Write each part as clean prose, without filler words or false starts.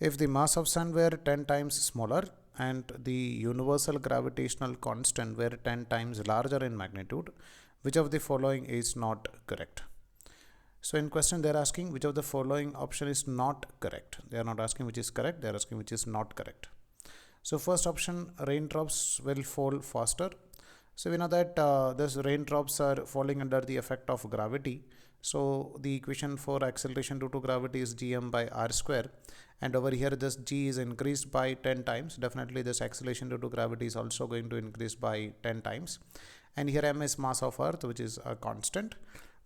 If the mass of sun were 10 times smaller and the universal gravitational constant were 10 times larger in magnitude, which of the following is not correct? So in question they are asking which of the following option is not correct. They are not asking which is correct, they are asking which is not correct. So first option, raindrops will fall faster. So we know that these raindrops are falling under the effect of gravity. So the equation for acceleration due to gravity is gm by r square, and over here this g is increased by 10 times. Definitely this acceleration due to gravity is also going to increase by 10 times, and here m is mass of earth, which is a constant.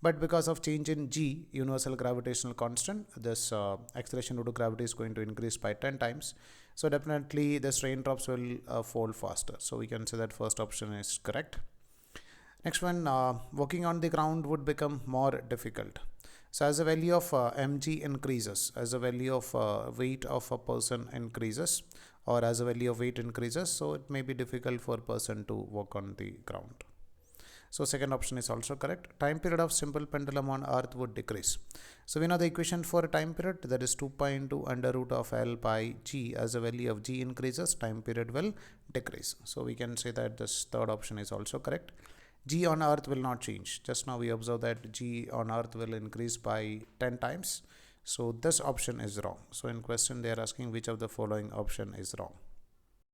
But because of change in g, universal gravitational constant, this acceleration due to gravity is going to increase by 10 times. So definitely this raindrops will fall faster. So we can say that first option is correct. Next one, walking on the ground would become more difficult. So as the value of mg increases, as the value of weight of a person increases, or as the value of weight increases, so it may be difficult for a person to walk on the ground. So second option is also correct. Time period of simple pendulum on earth would decrease. So we know the equation for a time period, that is 2 pi into under root of L by G. As the value of G increases, time period will decrease. So we can say that this third option is also correct. G on earth will not change. Just now we observe that G on earth will increase by 10 times. So this option is wrong. So in question they are asking which of the following option is wrong.